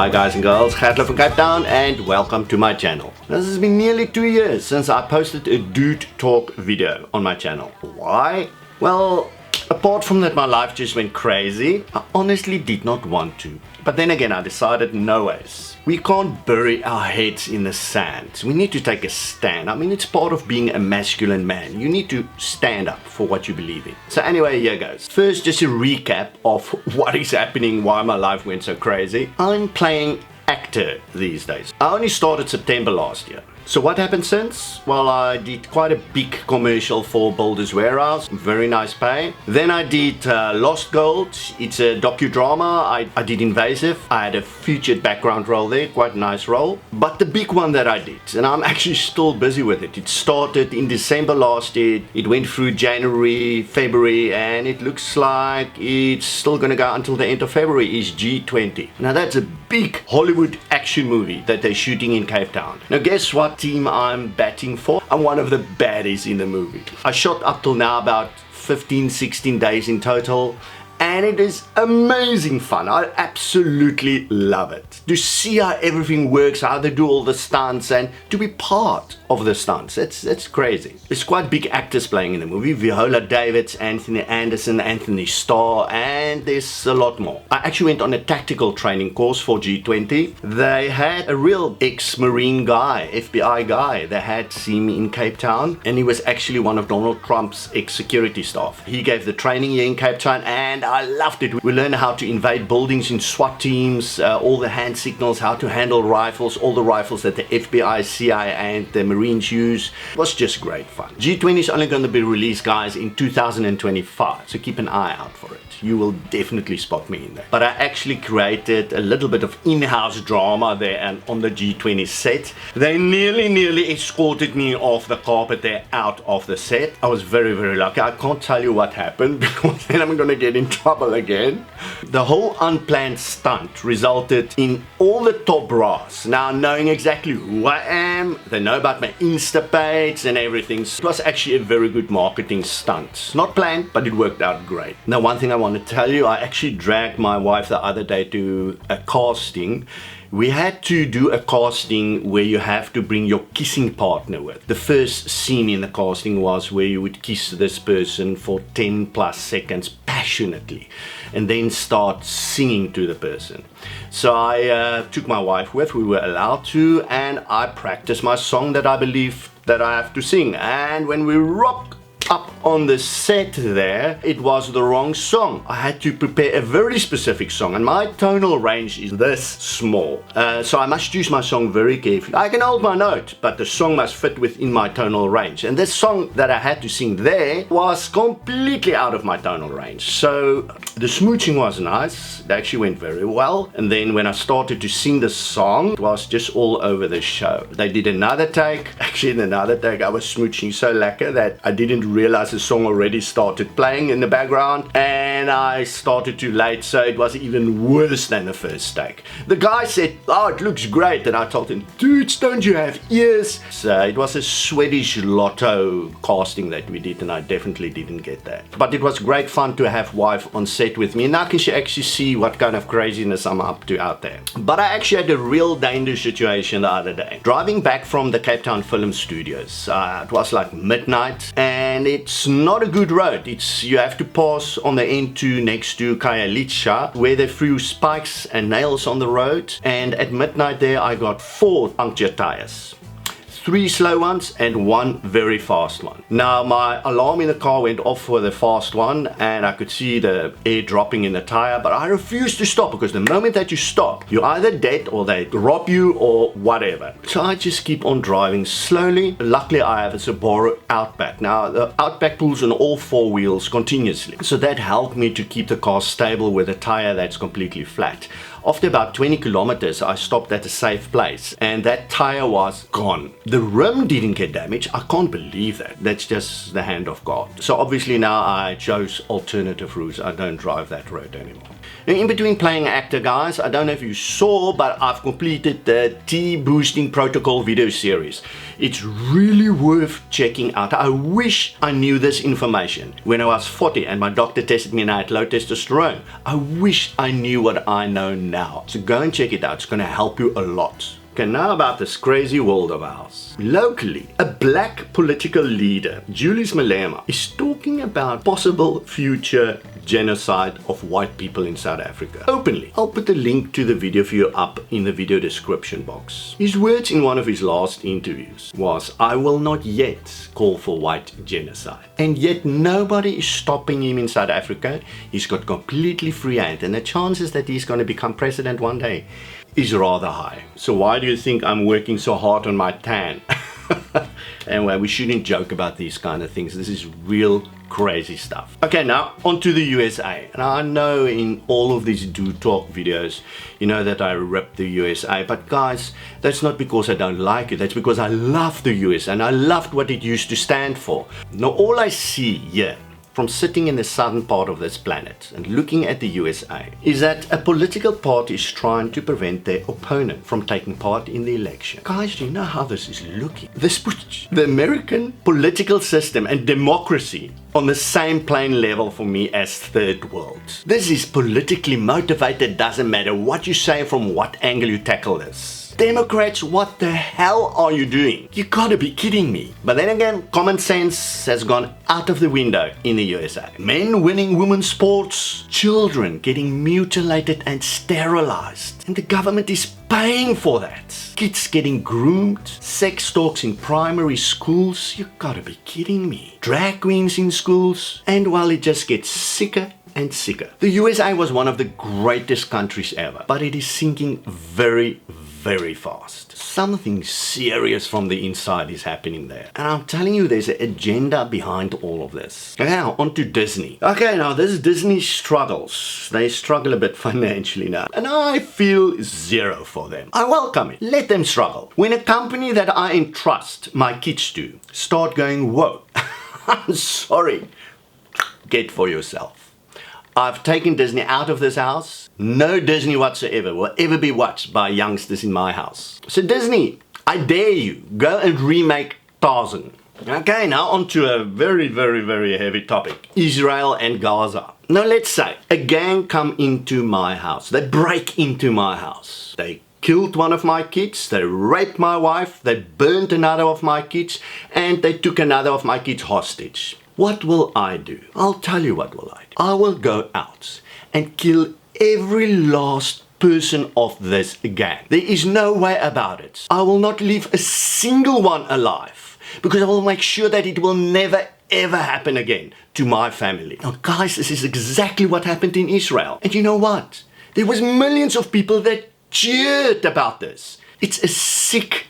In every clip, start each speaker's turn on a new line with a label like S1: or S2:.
S1: Hi guys and girls, Gertler from Cape Town and welcome to my channel. Now, this has been nearly 2 years since I posted a dude talk video on my channel. Why? Well, apart from that my life just went crazy, I honestly did not want to. But then again I decided no ways. We can't bury our heads in the sand. We need to take a stand. I mean, it's part of being a masculine man. You need to stand up for what you believe in. So anyway, here goes. First, just a recap of what is happening, why my life went so crazy. I'm playing actor these days. I only started September last year. So what happened since? Well, I did quite a big commercial for Builders Warehouse, very nice pay. Then I did Lost Gold, it's a docudrama. I did Invasive, I had a featured background role there, quite a nice role. But the big one that I did, and I'm actually still busy with it, it started in December last year, it went through January, February, and it looks like it's still gonna go until the end of February, is G20. Now that's a big Hollywood action movie that they're shooting in Cape Town. Now guess what team I'm batting for? I'm one of the baddies in the movie. I shot up till now about 15-16 days in total, and it is amazing fun. I absolutely love it. To see how everything works, how they do all the stunts, and to be part of the stunts. It's crazy. There's quite big actors playing in the movie. Viola Davis, Anthony Anderson, Anthony Starr, and there's a lot more. I actually went on a tactical training course for G20. They had a real ex-Marine guy, FBI guy, they had seen me in Cape Town, and he was actually one of Donald Trump's ex-security staff. He gave the training here in Cape Town, and I loved it. We learned how to invade buildings in SWAT teams, all the hand signals, how to handle rifles, all the rifles that the FBI, CIA and the Marines use. It was just great fun. G20 is only going to be released, guys, in 2025, so keep an eye out for it. You will definitely spot me in there. But I actually created a little bit of in-house drama there and on the G20 set. They nearly escorted me off the carpet there, out of the set. I was very lucky. I can't tell you what happened because then I'm gonna get in trouble again. The whole unplanned stunt resulted in all the top brass now knowing exactly who I am. They know about my Insta page and everything. So it was actually a very good marketing stunt. Not planned, but it worked out great. Now, one thing I want to tell you, I actually dragged my wife the other day to a casting. We had to do a casting where you have to bring your kissing partner with. The first scene in the casting was where you would kiss this person for 10+ seconds passionately and then start singing to the person. So I took my wife with, we were allowed to, and I practiced my song that I believe that I have to sing. And when we rocked up on the set there, it was the wrong song. I had to prepare a very specific song, and my tonal range is this small. So I must choose my song very carefully. I can hold my note, but the song must fit within my tonal range. And this song that I had to sing there was completely out of my tonal range. So the smooching was nice. It actually went very well. And then when I started to sing the song, it was just all over the show. They did another take. Actually, in another take, I was smooching so lacquer that I didn't realize the song already started playing in the background, and I started too late, so it was even worse than the first take. The guy said, "Oh, it looks great," and I told him, "Dudes, don't you have ears?" So it was a Swedish Lotto casting that we did, and I definitely didn't get that. But it was great fun to have wife on set with me. Now can she actually see what kind of craziness I'm up to out there. But I actually had a real dangerous situation the other day. Driving back from the Cape Town Film Studios, it was like midnight, and it's not a good road. You have to pass on the N2 next to Khayelitsha, where they threw spikes and nails on the road, and at midnight there I got 4 punctured tires. 3 slow ones and 1 very fast one. Now my alarm in the car went off for the fast one, and I could see the air dropping in the tire, but I refused to stop because the moment that you stop, you're either dead or they rob you or whatever. So I just keep on driving slowly. Luckily I have a Subaru Outback. Now the Outback pulls on all 4 wheels continuously, so that helped me to keep the car stable with a tire that's completely flat. After about 20 kilometers, I stopped at a safe place, and that tire was gone. The rim didn't get damaged. I can't believe that. That's just the hand of God. So obviously now I chose alternative routes. I don't drive that road anymore. Now, in between playing actor, guys, I don't know if you saw, but I've completed the T-boosting protocol video series. It's really worth checking out. I wish I knew this information when I was 40 and my doctor tested me and I had low testosterone. I wish I knew what I know now. So go and check it out. It's going to help you a lot. Okay, now about this crazy world of ours. Locally, a black political leader, Julius M, is talking about possible future genocide of white people in South Africa. Openly. I'll put the link to the video for you up in the video description box. His words in one of his last interviews was, "I will not yet call for white genocide." And yet nobody is stopping him in South Africa. He's got completely free hand, and the chances that he's going to become president one day is rather high. So why do you think I'm working so hard on my tan? Anyway, we shouldn't joke about these kind of things. This is real crazy stuff. Okay, now on to the USA. And I know in all of these Do Talk videos, you know that I rip the USA. But guys, that's not because I don't like it. That's because I love the US and I loved what it used to stand for. Now all I see here, from sitting in the southern part of this planet and looking at the USA, is that a political party is trying to prevent their opponent from taking part in the election. Guys, do you know how this is looking? This puts the American political system and democracy on the same plane level for me as third world. This is politically motivated, doesn't matter what you say, from what angle you tackle this. Democrats, what the hell are you doing? You gotta be kidding me. But then again, common sense has gone out of the window in the USA. Men winning women's sports, children getting mutilated and sterilized, and the government is paying for that. Kids getting groomed, sex talks in primary schools, you gotta be kidding me. Drag queens in schools, and while it just gets sicker and sicker. The USA was one of the greatest countries ever, but it is sinking very fast. Something serious from the inside is happening there. And I'm telling you, there's an agenda behind all of this. Now, on to Disney. Okay, now this Disney struggles. They struggle a bit financially now. And I feel zero for them. I welcome it. Let them struggle. When a company that I entrust my kids to start going, whoa, I'm sorry, get for yourself. I've taken Disney out of this house. No Disney whatsoever will ever be watched by youngsters in my house. So Disney, I dare you, go and remake Tarzan. Okay, now on to a very heavy topic. Israel and Gaza. Now let's say a gang come into my house. They break into my house. They killed one of my kids, they raped my wife, they burnt another of my kids, and they took another of my kids hostage. What will I do? I'll tell you what will I do. I will go out and kill every last person of this gang. There is no way about it. I will not leave a single one alive, because I will make sure that it will never ever happen again to my family. Now guys, this is exactly what happened in Israel. And you know what? There was millions of people that cheered about this. It's a sick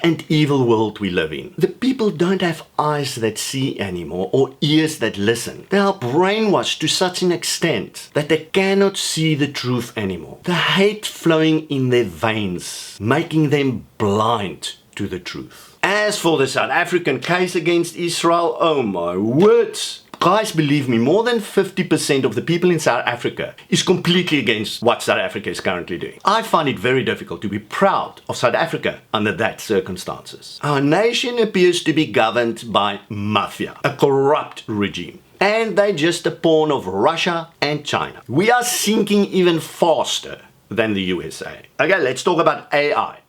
S1: and evil world we live in. The people don't have eyes that see anymore or ears that listen. They are brainwashed to such an extent that they cannot see the truth anymore. The hate flowing in their veins, making them blind to the truth. As for the South African case against Israel, oh my words. Guys, believe me, more than 50% of the people in South Africa is completely against what South Africa is currently doing. I find it very difficult to be proud of South Africa under that circumstances. Our nation appears to be governed by mafia, a corrupt regime. And they're just a pawn of Russia and China. We are sinking even faster than the USA. Okay, let's talk about AI.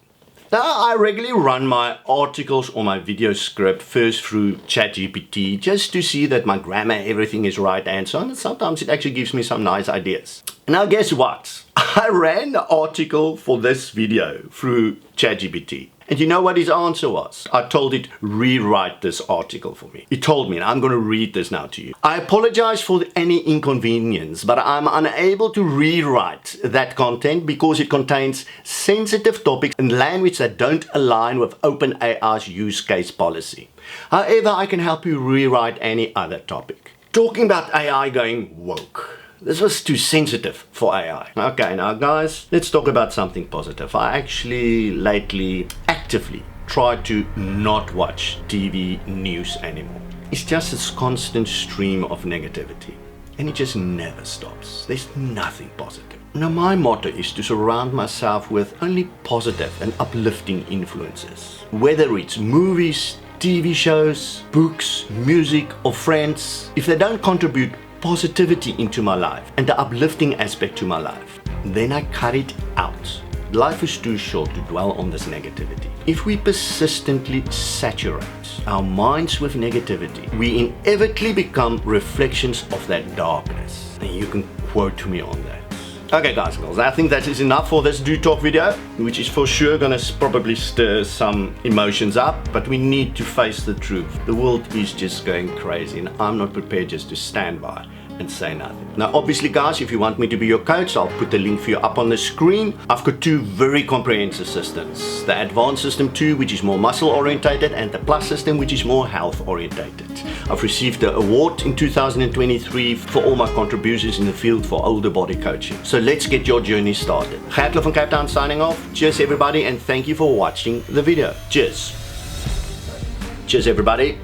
S1: Now, I regularly run my articles or my video script first through ChatGPT just to see that my grammar, everything is right and so on. And sometimes it actually gives me some nice ideas. Now, guess what? I ran the article for this video through ChatGPT. And you know what his answer was? I told it, rewrite this article for me. He told me, and I'm going to read this now to you. I apologize for any inconvenience, but I'm unable to rewrite that content because it contains sensitive topics and language that don't align with OpenAI's use case policy. However, I can help you rewrite any other topic. Talking about AI going woke. This was too sensitive for AI. Okay, now guys, let's talk about something positive. I actually lately actively try to not watch TV news anymore. It's just this constant stream of negativity, and it just never stops. There's nothing positive. Now my motto is to surround myself with only positive and uplifting influences. Whether it's movies, TV shows, books, music, or friends, if they don't contribute positivity into my life and the uplifting aspect to my life, then I cut it out. Life is too short to dwell on this negativity. If we persistently saturate our minds with negativity, we inevitably become reflections of that darkness. And you can quote me on that. Okay guys and girls, I think that is enough for this Do Talk video, which is for sure gonna probably stir some emotions up, but we need to face the truth. The world is just going crazy and I'm not prepared just to stand by and say nothing. Now obviously guys, if you want me to be your coach, I'll put the link for you up on the screen. I've got two very comprehensive systems. The Advanced System 2, which is more muscle orientated, and the Plus System, which is more health orientated. I've received the award in 2023 for all my contributions in the field for older body coaching. So let's get your journey started. Gert from Cape Town signing off. Cheers everybody and thank you for watching the video. Cheers. Cheers everybody.